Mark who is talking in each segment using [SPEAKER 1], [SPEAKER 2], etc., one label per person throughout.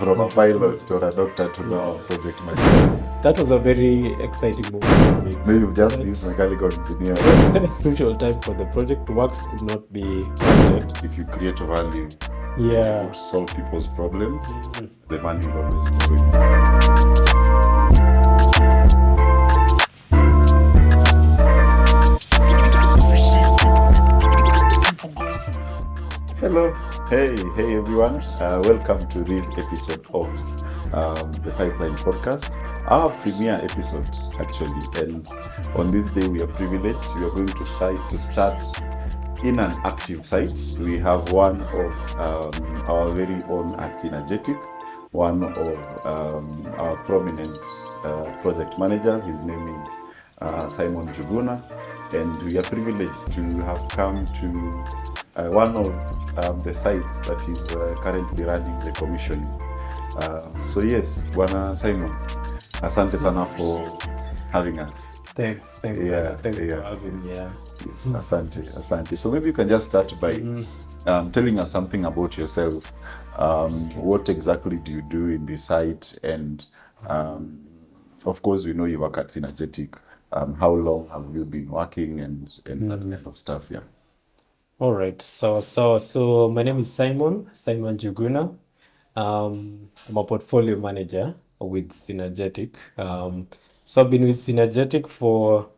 [SPEAKER 1] from a pilot or a doctor to now a project manager.
[SPEAKER 2] That was a very exciting moment for me.
[SPEAKER 1] Maybe you just use mechanical engineer.
[SPEAKER 2] Crucial time for the project. Works could not be wanted.
[SPEAKER 1] If you create value,
[SPEAKER 2] Yeah.
[SPEAKER 1] to solve people's problems, the money will always go in. Hello, hey everyone. Welcome to this episode of the Pipeline Podcast, our premiere episode actually. And on this day, we are privileged. We are going to start in an active site. We have one of our very own at Synergetic, one of our prominent project managers. His name is Simon Mwangi, and we are privileged to have come to one of the sites that is currently running the commissioning. So yes, Bwana Simon, asante sana for having us.
[SPEAKER 2] Thanks for having me. Yeah.
[SPEAKER 1] Yes, asante. So maybe you can just start by telling us something about yourself. What exactly do you do in this site? And of course, we know you work at Synergetic. How long have you been working and that kind of stuff? Yeah.
[SPEAKER 2] All right. So my name is Simon Mwangi. I'm a portfolio manager with Synergetic. So I've been with Synergetic for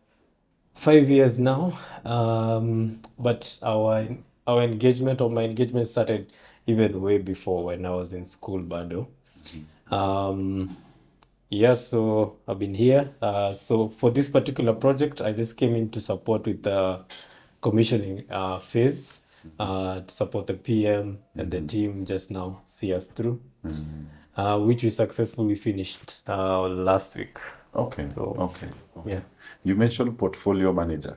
[SPEAKER 2] 5 years now. But my engagement started even way before, when I was in school, Bado. So I've been here. So for this particular project, I just came in to support with the commissioning phase, to support the PM and the team just now see us through, which we successfully finished last week.
[SPEAKER 1] Okay.
[SPEAKER 2] Yeah.
[SPEAKER 1] You mentioned portfolio manager.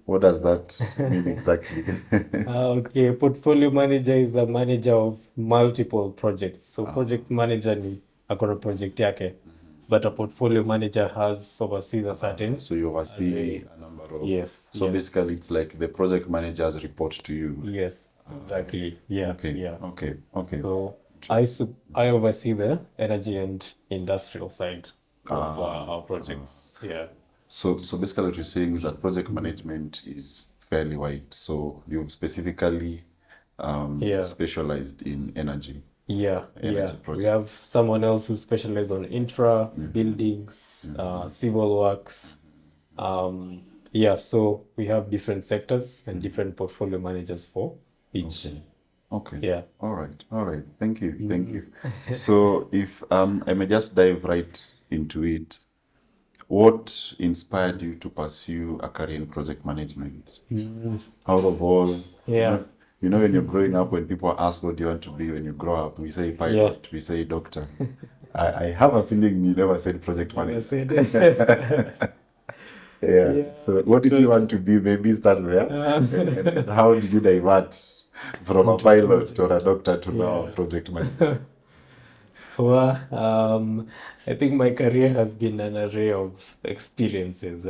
[SPEAKER 1] What does that mean exactly?
[SPEAKER 2] Okay, portfolio manager is the manager of multiple projects. So project manager ni akona project yake, but a portfolio manager oversees a certain.
[SPEAKER 1] So you oversee a number of.
[SPEAKER 2] Yes.
[SPEAKER 1] So basically, it's like the project managers report to you.
[SPEAKER 2] Yes, exactly. Yeah.
[SPEAKER 1] Okay.
[SPEAKER 2] Yeah.
[SPEAKER 1] Okay.
[SPEAKER 2] So I oversee the energy and industrial side of our projects. Yeah.
[SPEAKER 1] So basically, what you're saying is that project management is fairly wide. So you've specifically specialized in energy.
[SPEAKER 2] Yeah.
[SPEAKER 1] Project.
[SPEAKER 2] We have someone else who specializes on infra, buildings, civil works. So we have different sectors and different portfolio managers for each.
[SPEAKER 1] Okay.
[SPEAKER 2] Yeah.
[SPEAKER 1] All right. Thank you. So if I may just dive right into it, what inspired you to pursue a career in project management? Out of all, you know, when you're growing up, when people ask what do you want to be when you grow up, we say pilot, we say doctor. I have a feeling you never said project manager. Yeah. So what did you want to be? Maybe start there. And how did you divert from a pilot or a doctor to now a project manager?
[SPEAKER 2] Well, I think my career has been an array of experiences.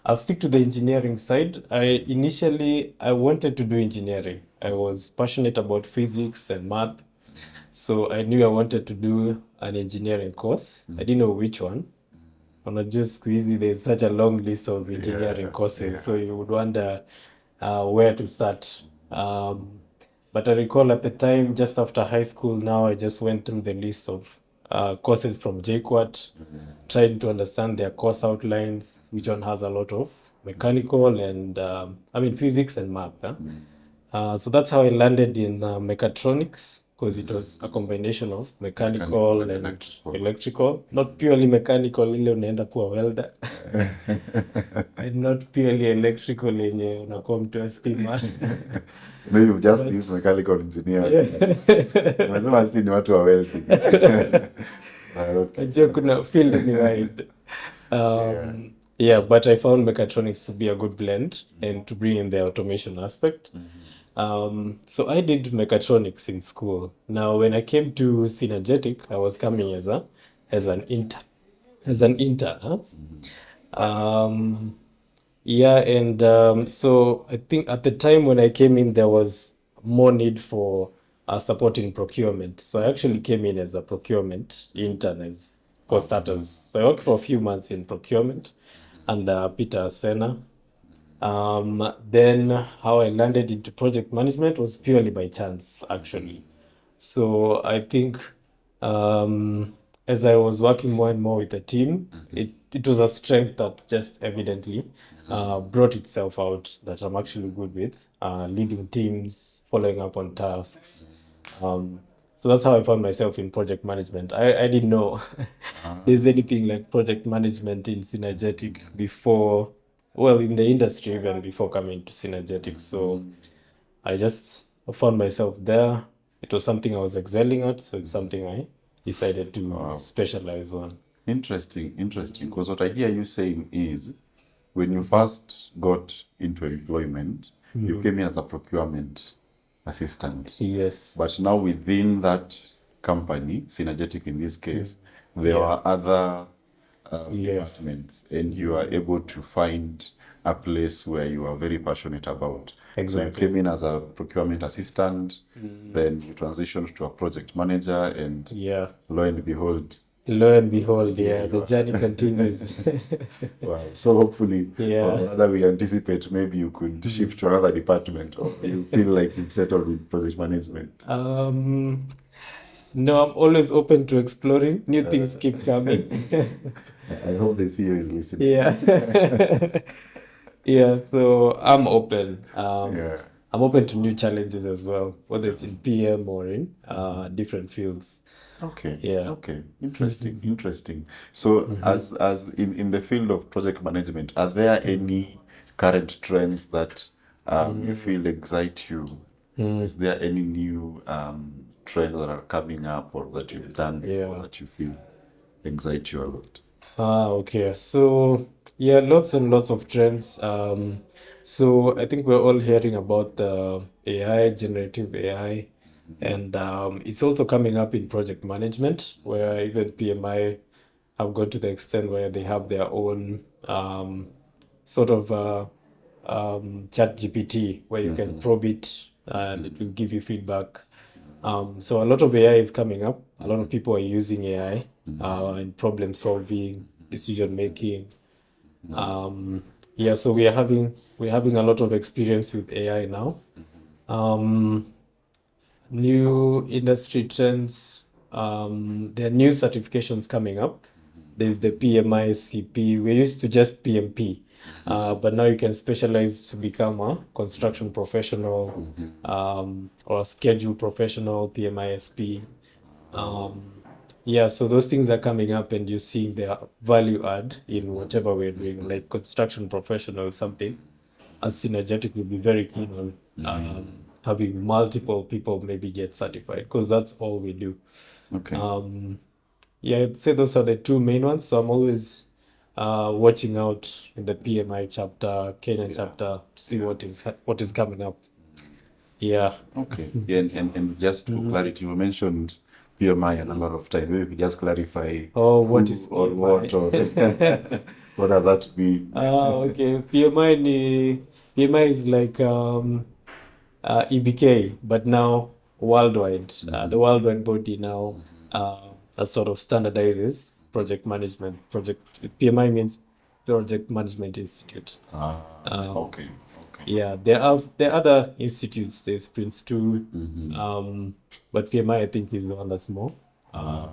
[SPEAKER 2] I'll stick to the engineering side. I wanted to do engineering. I was passionate about physics and math. So I knew I wanted to do an engineering course. I didn't know which one. Unajua siku hizi there's such a long list of engineering courses, so you would wonder where to start. But I recall at the time, just after high school now, I just went through the list of courses from JQuat, trying to understand their course outlines, which one has a lot of mechanical and, physics and math. So that's how I landed in mechatronics, because it was a combination of mechanical and electrical. Not purely mechanical, ile unaenda kuwa welder. And not purely electrical, yenye unakuwa mtu wa stima.
[SPEAKER 1] No, you just use mechanical engineers. Unasema si ni watu wa welding.
[SPEAKER 2] Najua kuna field ni wide. But I found mechatronics to be a good blend and to bring in the automation aspect. So I did mechatronics in school. Now, when I came to Synergetic, I was coming as an intern. So I think at the time when I came in, there was more need for supporting procurement. So I actually came in as a procurement intern as for starters. So I worked for a few months in procurement under Peter Sena. Then how I landed into project management was purely by chance, actually. So I think as I was working more and more with the team, it was a strength that just evidently brought itself out that I'm actually good with leading teams, following up on tasks. So that's how I found myself in project management. I didn't know there's anything like project management in Synergetic before, well, in the industry even before coming to Synergetic. So I just found myself there. It was something I was excelling at, so it's something I decided to specialize on.
[SPEAKER 1] Interesting, interesting. Because what I hear you saying is when you first got into employment, you came in as a procurement assistant.
[SPEAKER 2] Yes.
[SPEAKER 1] But now within that company, Synergetic in this case, there
[SPEAKER 2] Yeah.
[SPEAKER 1] are other
[SPEAKER 2] Yes.
[SPEAKER 1] departments, and you are able to find a place where you are very passionate about. So you
[SPEAKER 2] Exactly.
[SPEAKER 1] came in as a procurement assistant, then you transitioned to a project manager, and
[SPEAKER 2] Yeah.
[SPEAKER 1] lo and behold,
[SPEAKER 2] Lo and behold,
[SPEAKER 1] Yeah,
[SPEAKER 2] the journey continues.
[SPEAKER 1] wow. So hopefully,
[SPEAKER 2] Yeah.
[SPEAKER 1] or rather we anticipate maybe you could shift to another department, or you feel like you've settled with project management.
[SPEAKER 2] No, I'm always open to exploring. New things keep coming.
[SPEAKER 1] I hope the CEO is listening.
[SPEAKER 2] Yeah. Yeah, so I'm open.
[SPEAKER 1] Yeah.
[SPEAKER 2] I'm open to new challenges as well, whether it's in PM or in different fields.
[SPEAKER 1] Okay.
[SPEAKER 2] Yeah.
[SPEAKER 1] Okay. Interesting. Interesting. So as in the field of project management, are there any current trends that you feel excite you? Is there any new trends that are coming up or that you've done or
[SPEAKER 2] Yeah.
[SPEAKER 1] that you feel excite you a lot?
[SPEAKER 2] Okay. So yeah, lots and lots of trends. So I think we're all hearing about the AI, generative AI, and it's also coming up in project management, where even PMI have gone to the extent where they have their own sort of chat GPT where you can probe it and it will give you feedback. So a lot of AI is coming up. A lot of people are using AI in problem solving, decision making. Yeah, so we're having a lot of experience with AI now. New industry trends. There are new certifications coming up. There's the PMI CP. We're used to just PMP, but now you can specialize to become a construction professional or a schedule professional, PMISP. Yeah, so those things are coming up, and you're seeing their value add in whatever we're doing, like construction professional, something as Synergetic will be very keen on having multiple people maybe get certified because that's all we do.
[SPEAKER 1] Okay.
[SPEAKER 2] Yeah, I'd say those are the two main ones. So I'm always watching out in the PMI chapter, Kenyan chapter, to see what is coming up. Yeah.
[SPEAKER 1] Okay. Yeah, and just for clarity, you mentioned PMI a number of times. Maybe we could just clarify
[SPEAKER 2] Oh, what is
[SPEAKER 1] who or what or
[SPEAKER 2] PMI?
[SPEAKER 1] what does that mean?
[SPEAKER 2] Okay. PMI is like EBK, but now worldwide. The worldwide body now that sort of standardizes project management. PMI means Project Management Institute.
[SPEAKER 1] Okay. Okay.
[SPEAKER 2] Yeah, there are other institutes. There's Prince 2, but PMI I think is the one that's more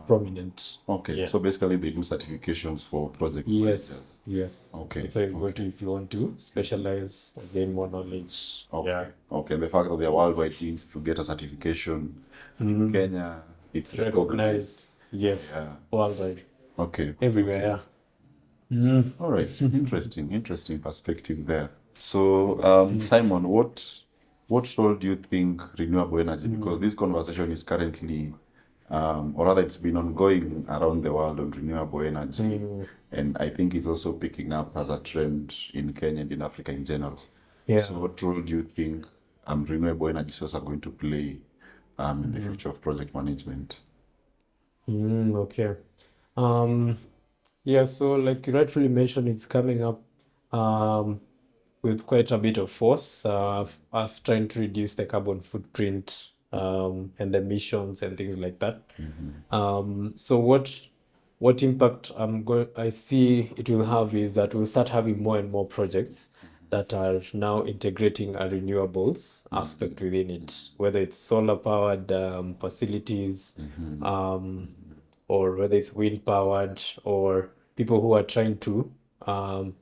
[SPEAKER 2] prominent.
[SPEAKER 1] Okay.
[SPEAKER 2] Yeah.
[SPEAKER 1] So basically, they do certifications for project
[SPEAKER 2] Yes,
[SPEAKER 1] managers.
[SPEAKER 2] yes.
[SPEAKER 1] Okay,
[SPEAKER 2] That's why you go to if you want to specialize or gain more knowledge.
[SPEAKER 1] Okay.
[SPEAKER 2] Yeah.
[SPEAKER 1] Okay. The fact that they are worldwide teams, if you get a certification in Kenya, it's recognized.
[SPEAKER 2] Recognized. Yes.
[SPEAKER 1] Yeah.
[SPEAKER 2] Worldwide.
[SPEAKER 1] Okay.
[SPEAKER 2] Everywhere. Yeah.
[SPEAKER 1] All right. Interesting perspective there. So, Simon, what role do you think renewable energy? Because this conversation is currently, or rather, it's been ongoing around the world on renewable energy, and I think it's also picking up as a trend in Kenya and in Africa in general.
[SPEAKER 2] Yeah.
[SPEAKER 1] So, what role do you think renewable energy sources are going to play in the future of project management?
[SPEAKER 2] Okay. Yeah, so like you rightfully mentioned, it's coming up with quite a bit of force, us trying to reduce the carbon footprint and emissions and things like that. So what impact I see it will have is that we'll start having more and more projects that are now integrating a renewables aspect within it, whether it's solar powered facilities, or whether it's wind powered, or people who are trying to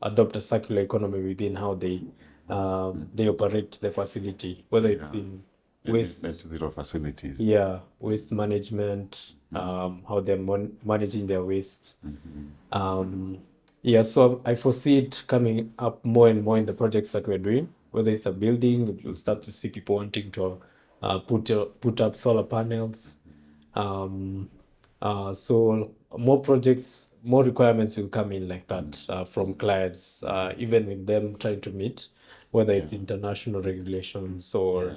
[SPEAKER 2] adopt a circular economy within how they operate the facility, whether it's in
[SPEAKER 1] Maybe
[SPEAKER 2] waste,
[SPEAKER 1] net zero facilities.
[SPEAKER 2] yeah, waste management, how they're managing their waste. Yeah, so I foresee it coming up more and more in the projects that we're doing. Whether it's a building, you'll start to see people wanting to put up solar panels. So more projects, more requirements will come in like that from clients, even with them trying to meet, whether it's international regulations or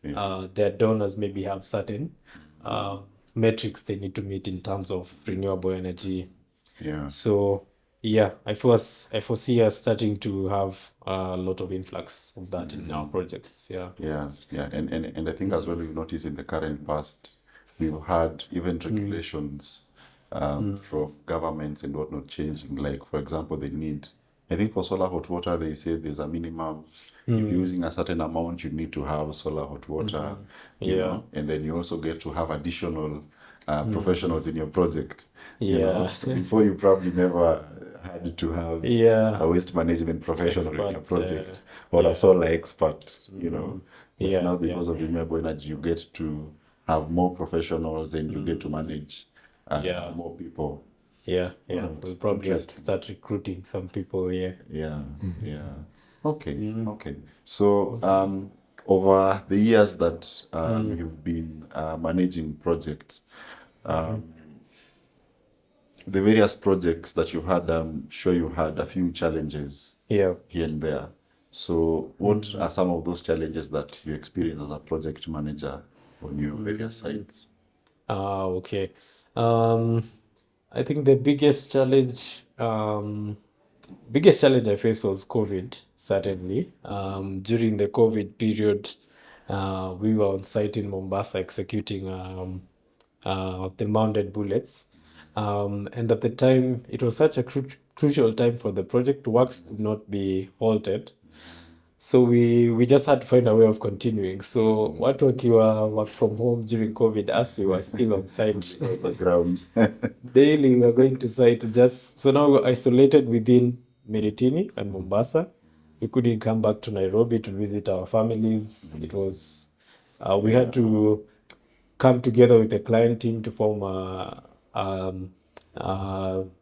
[SPEAKER 2] their donors maybe have certain metrics they need to meet in terms of renewable energy.
[SPEAKER 1] Yeah.
[SPEAKER 2] So yeah, I foresee us starting to have a lot of influx of that in our projects. Yeah.
[SPEAKER 1] Yeah, yeah, and I think as well you notice in the current past, we've had even regulations from governments and whatnot changing. Like for example, they need, I think for solar hot water, they say there's a minimum. If you're using a certain amount, you need to have solar hot water, you
[SPEAKER 2] Yeah.
[SPEAKER 1] know, and then you also get to have additional professionals in your project. You know,
[SPEAKER 2] Yeah.
[SPEAKER 1] before you probably never had to have
[SPEAKER 2] Yeah.
[SPEAKER 1] a waste management professional in your
[SPEAKER 2] Expert,
[SPEAKER 1] project or
[SPEAKER 2] yeah.
[SPEAKER 1] a solar expert, you know. But
[SPEAKER 2] Yeah,
[SPEAKER 1] now
[SPEAKER 2] yeah.
[SPEAKER 1] because of renewable energy, you get to have more professionals and you get to manage
[SPEAKER 2] Yeah.
[SPEAKER 1] more people.
[SPEAKER 2] Yeah, yeah.
[SPEAKER 1] Alright,
[SPEAKER 2] We'll probably have to
[SPEAKER 1] interesting.
[SPEAKER 2] start recruiting some people. Yeah.
[SPEAKER 1] Yeah, yeah. Okay, okay. So over the years that you've been managing projects, the various projects that you've had, I'm sure you had a few challenges
[SPEAKER 2] Yeah.
[SPEAKER 1] here and there. So what are some of those challenges that you experience as a project manager on your various sites?
[SPEAKER 2] Okay. I think the biggest challenge I faced was COVID, certainly. During the COVID period, we were on site in Mombasa executing the mounted bullets. And at the time, it was such a crucial time for the project. Works could not be halted. So we just had to find a way of continuing. So watu wakiwa work from home during COVID, as we were still on site
[SPEAKER 1] Background.
[SPEAKER 2] daily, we were going to site just so now we're isolated within Miritini and Mombasa. We couldn't come back to Nairobi to visit our families. It was we had to come together with the client team to form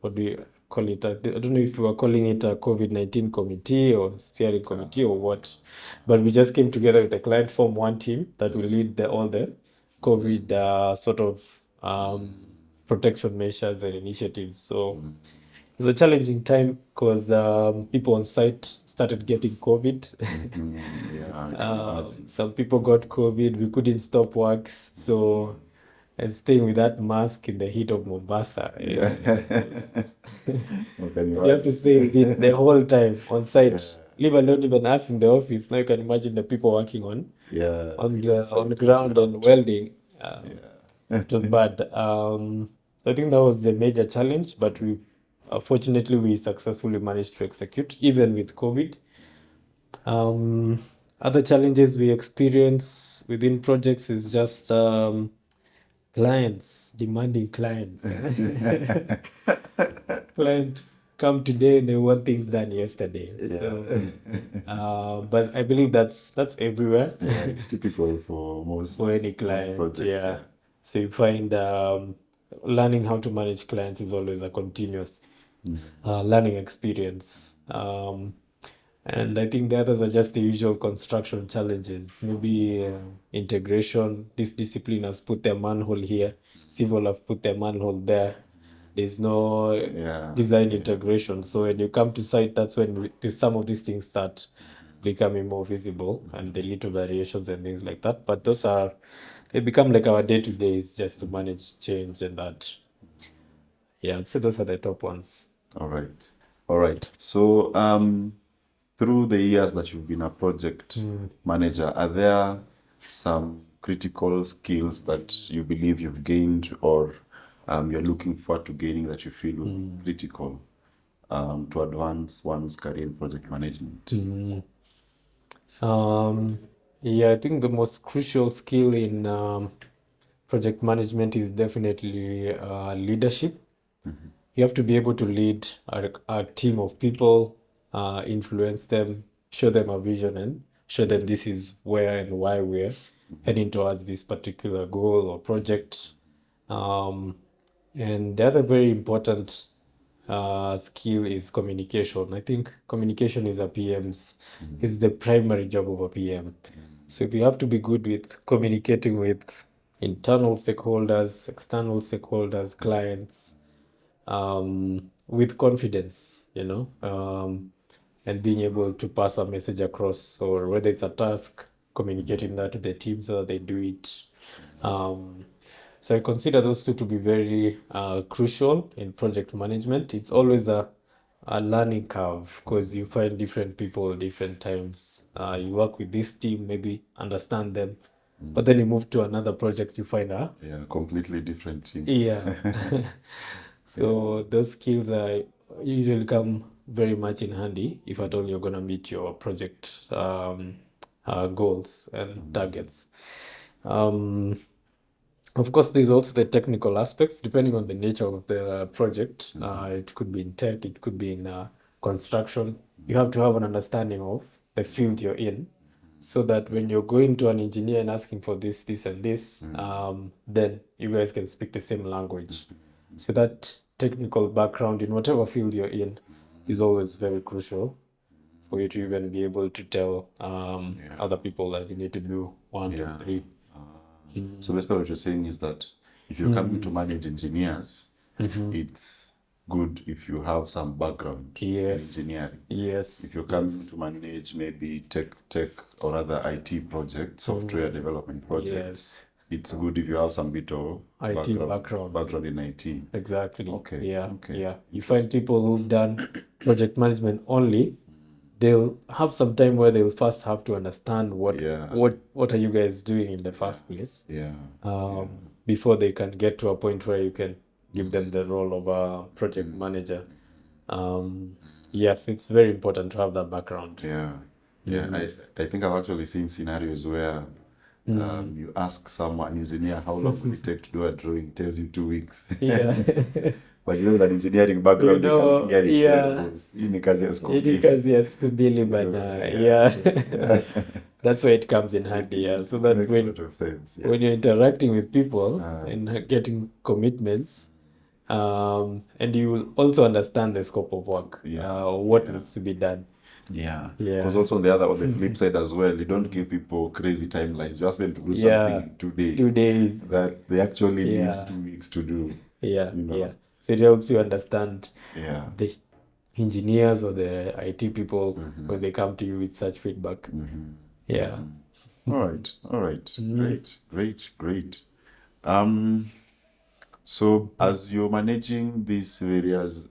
[SPEAKER 2] what do you call it? I don't know if we were calling it a COVID-19 committee or steering committee or what, but we just came together with the client, form one team that will lead all the COVID sort of protection measures and initiatives. So it was a challenging time because people on site started getting COVID.
[SPEAKER 1] Yeah, I can imagine.
[SPEAKER 2] Some people got COVID. We couldn't stop works. So, and staying with that mask in the heat of Mombasa,
[SPEAKER 1] Yeah. What can you
[SPEAKER 2] you have to
[SPEAKER 1] imagine?
[SPEAKER 2] stay with it the whole time on site. Leave alone even us in the office. Now you can imagine the people working
[SPEAKER 1] Yeah.
[SPEAKER 2] on the ground and welding. It was bad. So I think that was the major challenge, but we fortunately we successfully managed to execute even with COVID. Other challenges we experience within projects is just clients, demanding clients. Clients come today, they want things done yesterday. So, but I believe that's everywhere.
[SPEAKER 1] Yeah, it's typical for most
[SPEAKER 2] For any client,
[SPEAKER 1] projects.
[SPEAKER 2] yeah. So you find learning how to manage clients is always a continuous learning experience. And I think the others are just the usual construction challenges. Maybe integration. This discipline has put their manhole here. Civil have put their manhole there. There's no design integration. So when you come to site, that's when some of these things start becoming more visible and the little variations and things like that. But they become like our day to days just to manage change and that. Yeah, I'd say those are the top ones.
[SPEAKER 1] All right. All right. So, through the years that you've been a project manager, are there some critical skills that you believe you've gained or you're looking forward to gaining that you feel will be critical to advance one's career in project management?
[SPEAKER 2] Yeah, I think the most crucial skill in project management is definitely leadership. You have to be able to lead a team of people, influence them, show them a vision, and show them this is where and why we're heading towards this particular goal or project. And the other very important skill is communication. I think communication is is the primary job of a PM. So if you have to be good with communicating with internal stakeholders, external stakeholders, clients, with confidence, and being able to pass a message across, or whether it's a task, communicating that to the team so that they do it. So I consider those two to be very crucial in project management. It's always a learning curve because you find different people different times. You work with this team, maybe understand them, but then you move to another project, you find
[SPEAKER 1] Completely different team.
[SPEAKER 2] yeah. So those skills are usually come very much in handy if at all you're gonna meet your project goals and targets. Of course, there's also the technical aspects, depending on the nature of the project. It could be in tech, it could be in construction. You have to have an understanding of the field you're in, so that when you're going to an engineer and asking for this, this, and this, then you guys can speak the same language. So that technical background in whatever field you're in is always very crucial for you to even be able to tell other people that you need to do one, two, three.
[SPEAKER 1] So basically what you're saying is that if you're coming to manage engineers, it's good if you have some background in engineering.
[SPEAKER 2] Yes.
[SPEAKER 1] If you're coming to manage maybe tech or other IT projects, software development projects, it's good if you have some bit of
[SPEAKER 2] IT background
[SPEAKER 1] in IT.
[SPEAKER 2] Exactly.
[SPEAKER 1] Okay.
[SPEAKER 2] Yeah. You find people who've done project management only, they'll have some time where they'll first have to understand what are you guys doing in the first place. Before they can get to a point where you can give them the role of a project manager. Yes, it's very important to have that background.
[SPEAKER 1] I think I've actually seen scenarios where you ask someone, engineer, how long will it take to do a drawing? Tells you 2 weeks. But you know that engineering background, you can get it. Ini kazi ya siku mbili.
[SPEAKER 2] That's why it comes in handy. So that when you're interacting with people and getting commitments, and you will also understand the scope of work, what needs to be done.
[SPEAKER 1] Because also on the flip side as well, you don't give people crazy timelines. You ask them to do something in 2 days.
[SPEAKER 2] 2 days.
[SPEAKER 1] That they actually need 2 weeks to do.
[SPEAKER 2] So it helps you understand the engineers or the IT people when they come to you with such feedback.
[SPEAKER 1] All right. Great. So as you're managing these various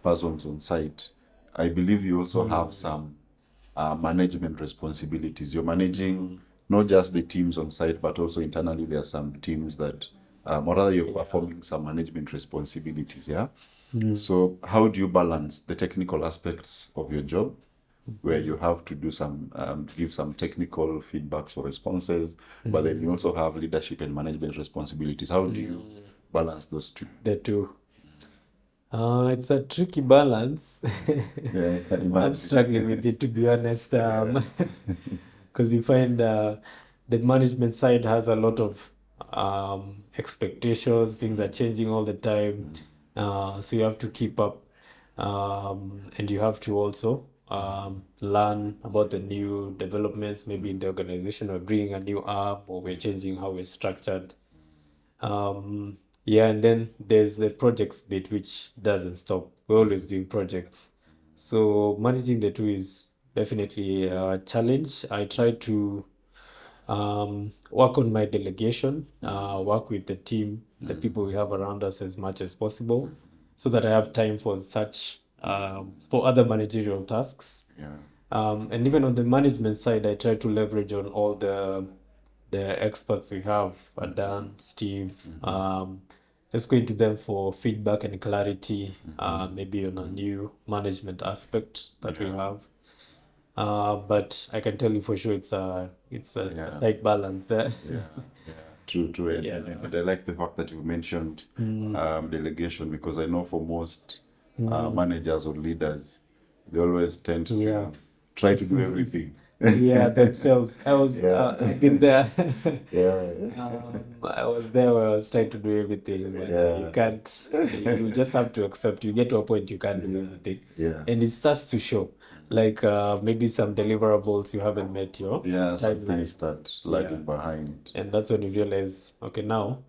[SPEAKER 1] persons on site, I believe you also have some management responsibilities. You're managing not just the teams on site, but also internally there are some teams that, or rather you're performing some management responsibilities, So how do you balance the technical aspects of your job, where you have to do some, give some technical feedbacks or responses, but then you also have leadership and management responsibilities? How do you balance those two?
[SPEAKER 2] The two. It's a tricky balance. I'm struggling with it, to be honest, because you find the management side has a lot of expectations. Things are changing all the time, so you have to keep up, and you have to also learn about the new developments, maybe in the organization. We're bringing a new app, or we're changing how we're structured. And then there's the projects bit, which doesn't stop. We're always doing projects. So managing the two is definitely a challenge. I try to work on my delegation, work with the team, the people we have around us as much as possible, so that I have time for for other managerial tasks. And even on the management side, I try to leverage on all the the experts we have, Dan, Steve, just going to them for feedback and clarity, maybe on a new management aspect that we have. But I can tell you for sure it's a
[SPEAKER 1] Yeah.
[SPEAKER 2] tight balance there.
[SPEAKER 1] Yeah, true. And,
[SPEAKER 2] Yeah.
[SPEAKER 1] and I like the fact that you mentioned delegation, because I know for most managers or leaders, they always tend
[SPEAKER 2] Yeah.
[SPEAKER 1] to try to do everything.
[SPEAKER 2] Yeah, themselves. I've been there.
[SPEAKER 1] Yeah.
[SPEAKER 2] I was there where I was trying to do everything, but you can't. You just have to accept. You get to a point you can't do everything,
[SPEAKER 1] Yeah.
[SPEAKER 2] and it starts to show. Like maybe some deliverables you haven't met your
[SPEAKER 1] Some
[SPEAKER 2] timeline,
[SPEAKER 1] things start lagging behind.
[SPEAKER 2] and that's when you realize, okay, now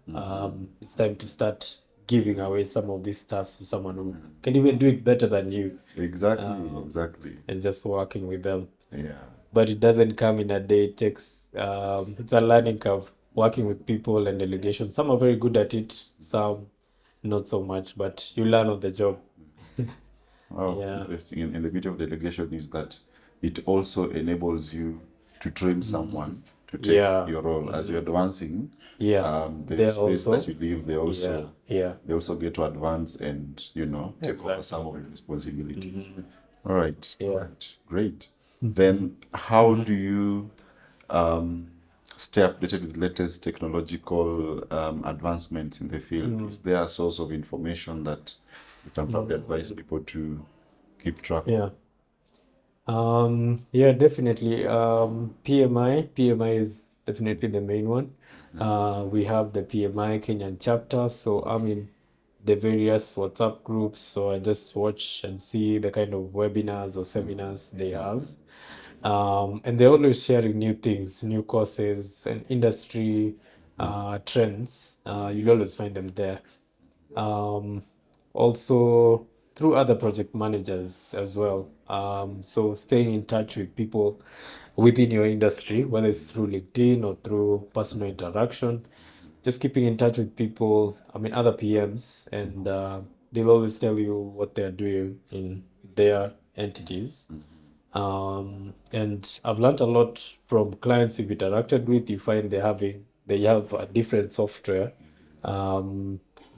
[SPEAKER 2] it's time to start giving away some of these tasks to someone who can even do it better than you,
[SPEAKER 1] Exactly.
[SPEAKER 2] and just working with them.
[SPEAKER 1] Yeah.
[SPEAKER 2] But it doesn't come in a day. It takes it's a learning curve working with people and delegation. Some are very good at it, some not so much, but you learn on the job.
[SPEAKER 1] Oh,
[SPEAKER 2] Yeah.
[SPEAKER 1] interesting. And the beauty of delegation is that it also enables you to train someone to take your role as you're advancing.
[SPEAKER 2] Yeah.
[SPEAKER 1] The
[SPEAKER 2] They're
[SPEAKER 1] space
[SPEAKER 2] also-
[SPEAKER 1] that you leave, they also
[SPEAKER 2] Yeah.
[SPEAKER 1] they also get to advance and take over some of the responsibilities. All right.
[SPEAKER 2] Yeah.
[SPEAKER 1] All right. Great. Then how do you stay updated with latest technological advancements in the field? Is there a source of information that you can probably advise people to keep track of?
[SPEAKER 2] Yeah. Yeah, definitely. PMI is definitely the main one. We have the PMI Kenyan chapter, so I'm in the various WhatsApp groups, so I just watch and see the kind of webinars or seminars they have. And they're always sharing new things, new courses and industry trends. You'll always find them there. Also through other project managers as well. So staying in touch with people within your industry, whether it's through LinkedIn or through personal interaction, just keeping in touch with people, other PMs, and they'll always tell you what they're doing in their entities. And I've learned a lot from clients you've interacted with. You find they have a different software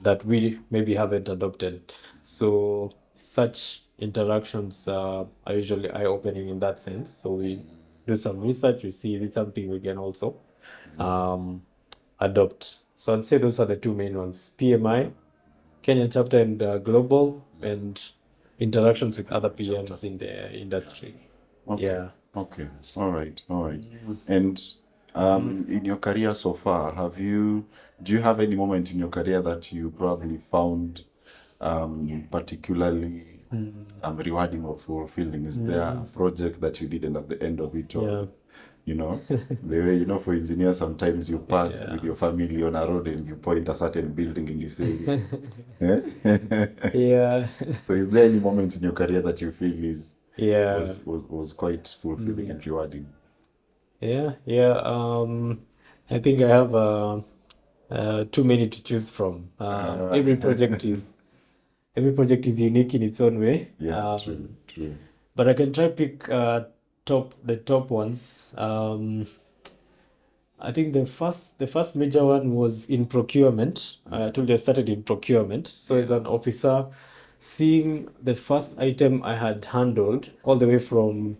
[SPEAKER 2] that we maybe haven't adopted. So such interactions are usually eye-opening in that sense. So we do some research, we see it's something we can also adopt. So I'd say those are the two main ones: PMI, Kenyan chapter, and global, and interactions with other PMs in the industry.
[SPEAKER 1] Okay.
[SPEAKER 2] Yeah.
[SPEAKER 1] Okay. All right. And in your career so far, do you have any moment in your career that you probably found particularly rewarding or fulfilling? Is there a project that you did, and at the end of it, or the way, for engineers, sometimes you pass with your family on a road and you point a certain building and you say,
[SPEAKER 2] Yeah.
[SPEAKER 1] So is there any moment in your career that you feel
[SPEAKER 2] Yeah.
[SPEAKER 1] was quite fulfilling and rewarding?
[SPEAKER 2] Yeah. I think I have too many to choose from. Every project is unique in its own way.
[SPEAKER 1] Yeah, true.
[SPEAKER 2] But I can try pick the top ones. I think the first major one was in procurement. I told you I started in procurement. So as an officer, seeing the first item I had handled all the way from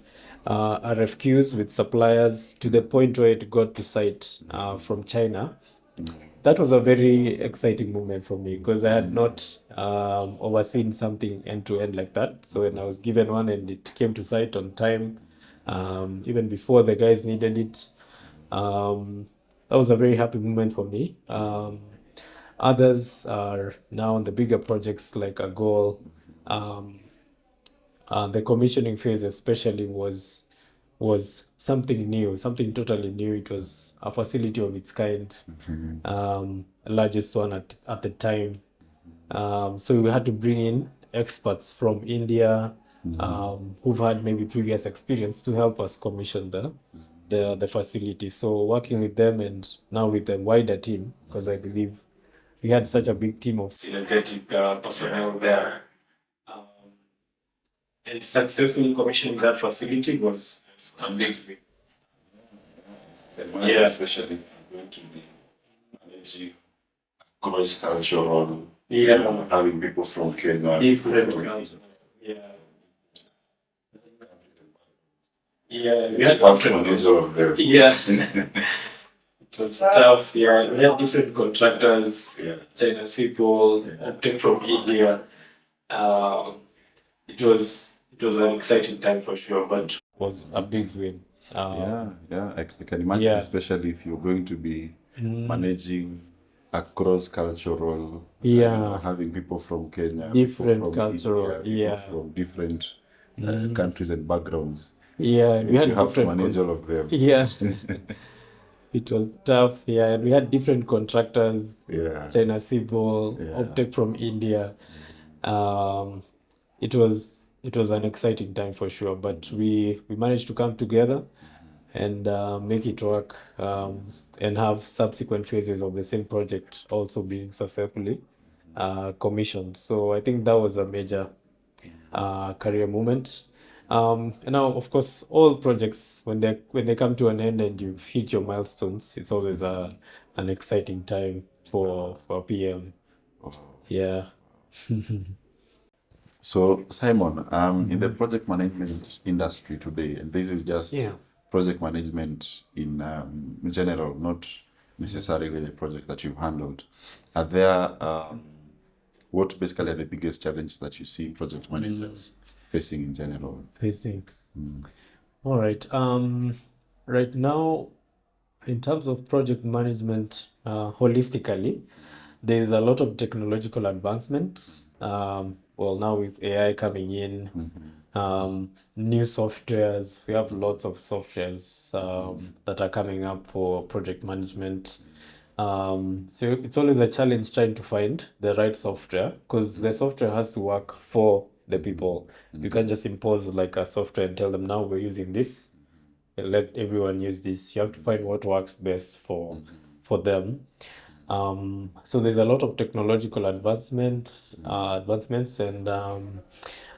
[SPEAKER 2] RFQs with suppliers to the point where it got to site from China. That was a very exciting moment for me because I had not overseen something end to end like that. So when I was given one and it came to site on time, even before the guys needed it, that was a very happy moment for me. Others are now on the bigger projects like a goal. The commissioning phase especially was something new, something totally new. It was a facility of its kind, largest one at the time. So we had to bring in experts from India who've had maybe previous experience to help us commission the facility. So working with them and now with the wider team, because I believe we had such a big team of synergetic personnel there. And successfully commissioning that facility was a big.
[SPEAKER 1] Yeah, especially. going to be managing cross-cultural, having people from Kenya,
[SPEAKER 2] Different
[SPEAKER 1] from
[SPEAKER 2] culture. We had
[SPEAKER 1] have manager of them.
[SPEAKER 2] It was tough. We had different contractors,
[SPEAKER 1] Yeah.
[SPEAKER 2] China people, tech from India. It was an exciting time for sure, but it was a big win.
[SPEAKER 1] I can imagine,
[SPEAKER 2] Yeah.
[SPEAKER 1] especially if you're going to be managing a cross-cultural,
[SPEAKER 2] Yeah.
[SPEAKER 1] having people from Kenya,
[SPEAKER 2] Different
[SPEAKER 1] people from
[SPEAKER 2] cultural,
[SPEAKER 1] India, people
[SPEAKER 2] yeah.
[SPEAKER 1] from different countries and backgrounds.
[SPEAKER 2] Yeah, and we
[SPEAKER 1] You
[SPEAKER 2] had
[SPEAKER 1] have to
[SPEAKER 2] different
[SPEAKER 1] manage all of them.
[SPEAKER 2] yeah. It was tough, yeah, and we had different contractors,
[SPEAKER 1] Yeah.
[SPEAKER 2] China Civil,
[SPEAKER 1] Yeah.
[SPEAKER 2] Optech from India. Um, it was an exciting time for sure, but we managed to come together and make it work, and have subsequent phases of the same project also being successfully commissioned. So I think that was a major career moment. And now, of course, all projects when they come to an end and you've hit your milestones, it's always an exciting time for PM. Yeah.
[SPEAKER 1] So, Simon, in the project management industry today, and this is just
[SPEAKER 2] Yeah.
[SPEAKER 1] project management in general, not necessarily the project that you've handled, are there, what basically are the biggest challenges that you see project managers facing in general?
[SPEAKER 2] Facing. All right. Right now, in terms of project management, holistically, there's a lot of technological advancements. Well, now with AI coming in, new softwares, we have lots of softwares that are coming up for project management. So it's always a challenge trying to find the right software because the software has to work for the people. You can't just impose like a software and tell them now we're using this, let everyone use this. You have to find what works best for them. So there's a lot of technological advancements, and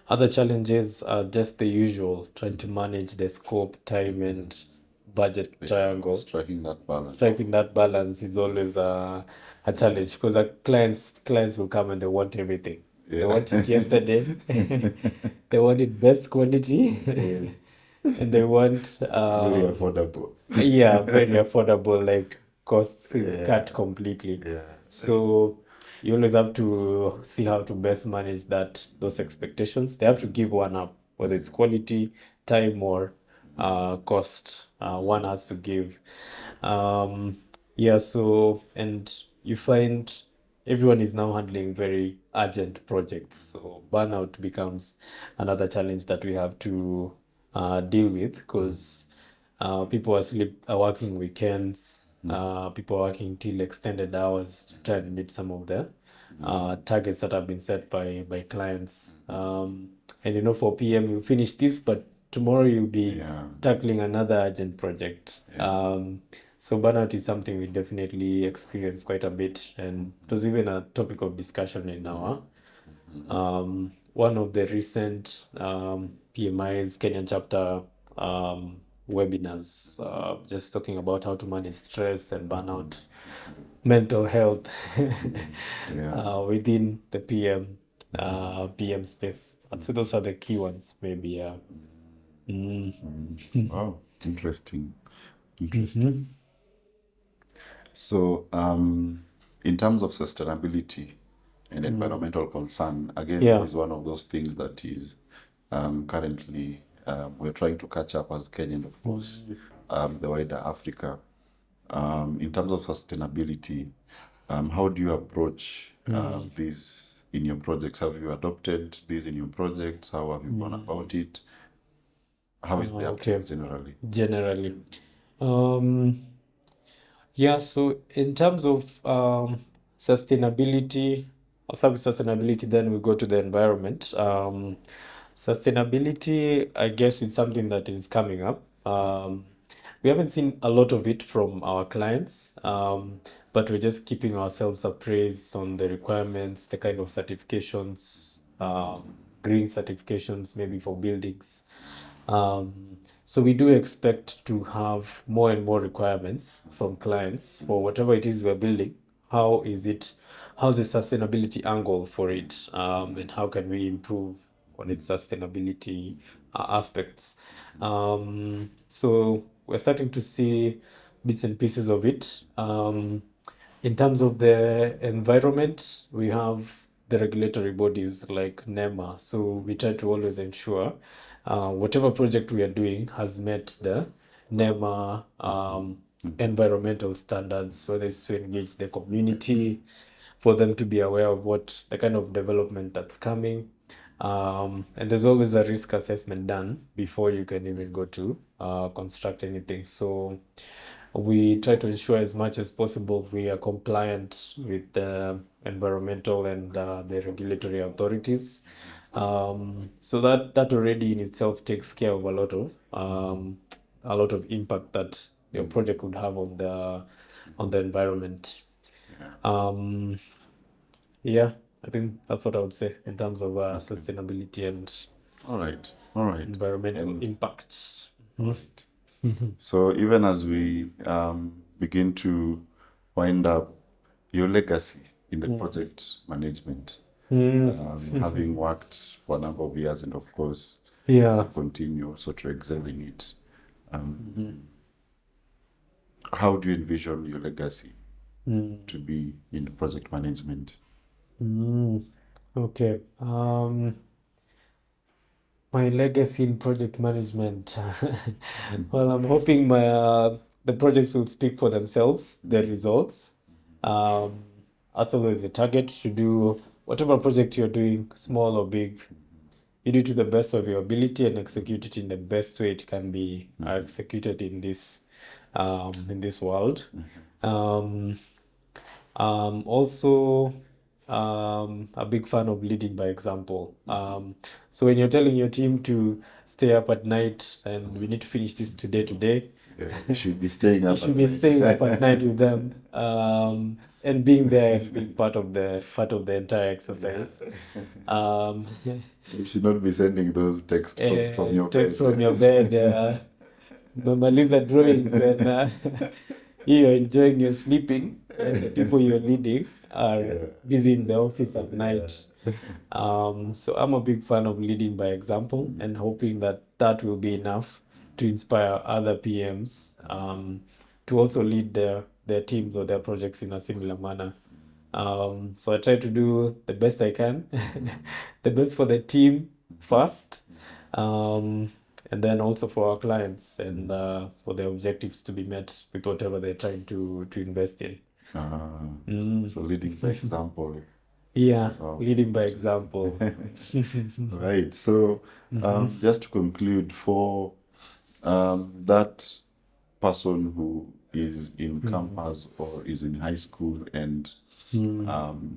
[SPEAKER 2] other challenges are just the usual, trying to manage the scope, time, and budget triangle.
[SPEAKER 1] Striking that balance.
[SPEAKER 2] Striking that balance is always a challenge because clients will come and they want everything. They want it yesterday. They want it best quality. And they want
[SPEAKER 1] Very affordable.
[SPEAKER 2] very affordable, like costs is cut completely. So you always have to see how to best manage those expectations. They have to give one up, whether it's quality, time, or cost. One has to give. So and you find everyone is now handling very urgent projects, so burnout becomes another challenge that we have to deal with because people are working weekends, people are working till extended hours to try and meet some of the targets that have been set by clients. And for PM, you'll finish this, but tomorrow you'll be tackling another urgent project. So burnout is something we definitely experience quite a bit, and it was even a topic of discussion in our one of the recent PMI's Kenyan chapter webinars, just talking about how to manage stress and burnout, mental health within the PM space. I'd say those are the key ones, maybe.
[SPEAKER 1] Wow, interesting. So, in terms of sustainability and environmental concern, again, this is one of those things that is currently we're trying to catch up as Kenya, of course, the wider Africa. In terms of sustainability, how do you approach this in your projects? Have you adopted this in your projects? How have you gone about it? How is the uptake
[SPEAKER 2] Generally. So in terms of sustainability, I'll start with sustainability, then we go to the environment. Sustainability, I guess it's something that is coming up. We haven't seen a lot of it from our clients, but we're just keeping ourselves appraised on the requirements, the kind of certifications, green certifications, maybe for buildings. So we do expect to have more and more requirements from clients for whatever it is we're building. How's the sustainability angle for it, and how can we improve on its sustainability aspects? So we're starting to see bits and pieces of it. In terms of the environment, we have the regulatory bodies like NEMA. So we try to always ensure whatever project we are doing has met the NEMA environmental standards, whether it's to engage the community, for them to be aware of what the kind of development that's coming. And there's always a risk assessment done before you can even go to construct anything. So we try to ensure as much as possible we are compliant with the environmental and the regulatory authorities. So that already in itself takes care of a lot of impact that your project would have on the environment. Um, yeah, I think that's what I would say in terms of sustainability and
[SPEAKER 1] All right.
[SPEAKER 2] environmental
[SPEAKER 1] And
[SPEAKER 2] impacts.
[SPEAKER 1] right. So even as we begin to wind up your legacy in the project management, having worked for a number of years and of course
[SPEAKER 2] Yeah.
[SPEAKER 1] continue also to excel in it, how do you envision your legacy to be in project management?
[SPEAKER 2] Okay. My legacy in project management. Well, I'm hoping the projects will speak for themselves, the results. That's always the target, to do whatever project you're doing, small or big. You do it to the best of your ability and execute it in the best way it can be executed in this world. Um, Also, a big fan of leading by example. So when you're telling your team to stay up at night and we need to finish this today,
[SPEAKER 1] You should be staying
[SPEAKER 2] you
[SPEAKER 1] up
[SPEAKER 2] should
[SPEAKER 1] at
[SPEAKER 2] be
[SPEAKER 1] night.
[SPEAKER 2] staying up at night with them, and being there and being part of the entire exercise. Um,
[SPEAKER 1] You should not be sending those texts from your
[SPEAKER 2] text
[SPEAKER 1] bed.
[SPEAKER 2] from your bed. Mama leave the drawings when you're enjoying your sleeping, and the people you're leading are busy in the office at night. So I'm a big fan of leading by example and hoping that will be enough to inspire other PMs to also lead their teams or their projects in a similar manner. So I try to do the best I can, the best for the team first, and then also for our clients and for the objectives to be met with whatever they're trying to invest in.
[SPEAKER 1] So leading by example.
[SPEAKER 2] Yeah,
[SPEAKER 1] Wow.
[SPEAKER 2] leading by example.
[SPEAKER 1] Right. So just to conclude, for that person who is in campus or is in high school and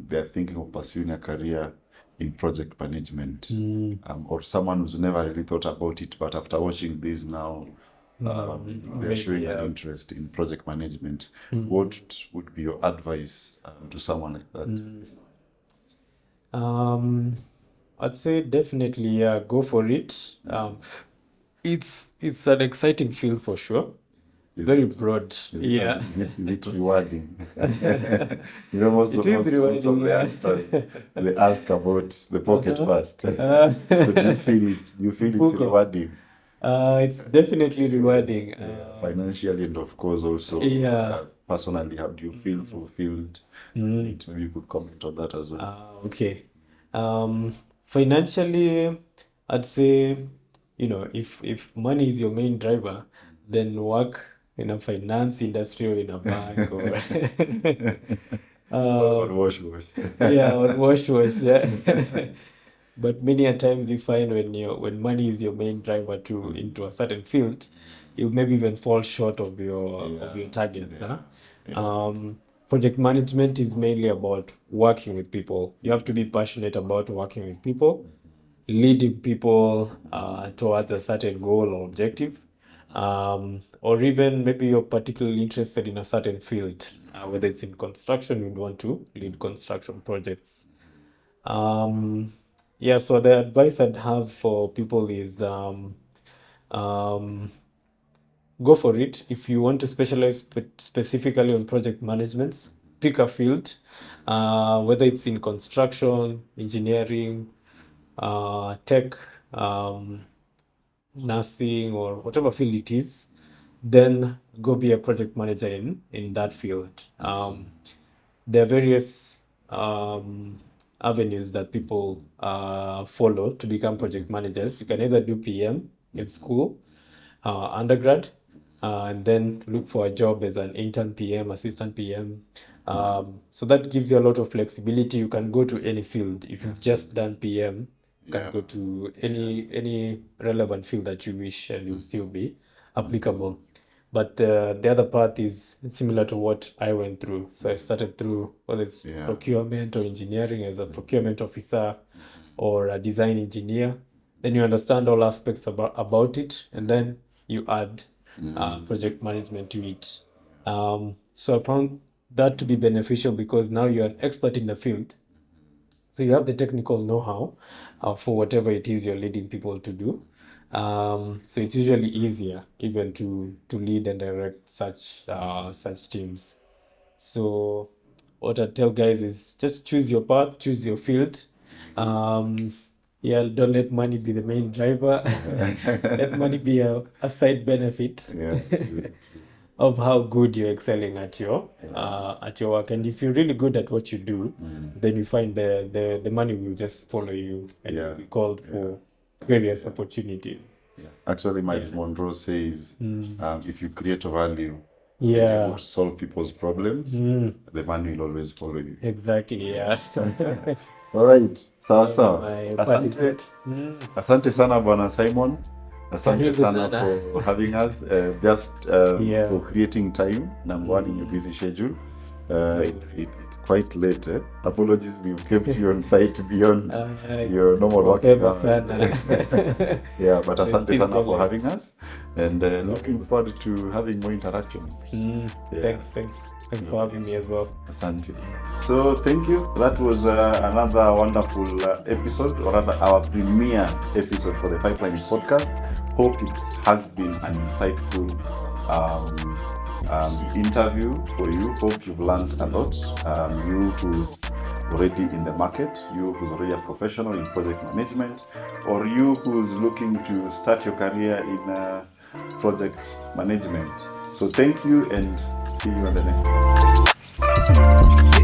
[SPEAKER 1] they're thinking of pursuing a career in project management, or someone who's never really thought about it, but after watching this now, they're showing an interest in project management. What would be your advice to someone like that?
[SPEAKER 2] I'd say definitely, yeah, go for it. It's an exciting field for sure. It's very broad. Yeah.
[SPEAKER 1] Is it rewarding? You know, most
[SPEAKER 2] It
[SPEAKER 1] of
[SPEAKER 2] is
[SPEAKER 1] most of
[SPEAKER 2] rewarding,
[SPEAKER 1] the
[SPEAKER 2] yeah.
[SPEAKER 1] answers, they ask about the pocket first. So do you feel it's
[SPEAKER 2] Pocket.
[SPEAKER 1] rewarding
[SPEAKER 2] It's definitely rewarding.
[SPEAKER 1] financially and of course also
[SPEAKER 2] Yeah.
[SPEAKER 1] personally? How do you feel fulfilled? Maybe you could comment on that as well.
[SPEAKER 2] Okay. Financially, I'd say, if money is your main driver, then work in a finance industry or in a bank or
[SPEAKER 1] Or wash.
[SPEAKER 2] yeah, or wash, yeah. But many a times you find when money is your main driver to into a certain field, you maybe even fall short of your targets. Project management is mainly about working with people. You have to be passionate about working with people, leading people towards a certain goal or objective, or even maybe you're particularly interested in a certain field, whether it's in construction, you'd want to lead construction projects. Yeah, so the advice I'd have for people is Go for it. If you want to specialize specifically on project management, pick a field, whether it's in construction, engineering, tech, nursing, or whatever field it is, then go be a project manager in that field. There are various avenues that people follow to become project managers. You can either do PM in school, undergrad, and then look for a job as an intern PM, assistant PM. So that gives you a lot of flexibility. You can go to any field. If you've just done PM, you can go to any relevant field that you wish, and you'll still be applicable. But the other path is similar to what I went through. So I started through whether it's procurement or engineering as a procurement officer or a design engineer. Then you understand all aspects about it, and then you add project management to it. So I found that to be beneficial because now you're an expert in the field. So you have the technical know-how for whatever it is you're leading people to do. So it's usually easier even to lead and direct such teams. So what I tell guys is just choose your path, choose your field. Don't let money be the main driver. Let money be a side benefit of how good you're excelling at your work. And if you're really good at what you do, then you find the money will just follow you, and you'll be called for various opportunities.
[SPEAKER 1] Actually, Miles Monroe says, if you create a value, you're able to solve people's problems, the money will always follow you.
[SPEAKER 2] Exactly, yeah.
[SPEAKER 1] All right. Sawa. Asante sana Bwana Simon. Asante sana for having us, for creating time, number one, in your busy schedule. It's quite late. Apologies, we've kept you on site beyond your normal working hours. Yeah, but asante sana for having us, and looking forward to having more interaction. Thanks for having me as well. Asante. So thank you. That was another wonderful episode, or rather our premiere episode for the Pipeline podcast. Hope it has been an insightful interview for you. Hope you've learned a lot. You who's already in the market, you who's already a professional in project management, or you who's looking to start your career in project management. So thank you, and see you on the next one.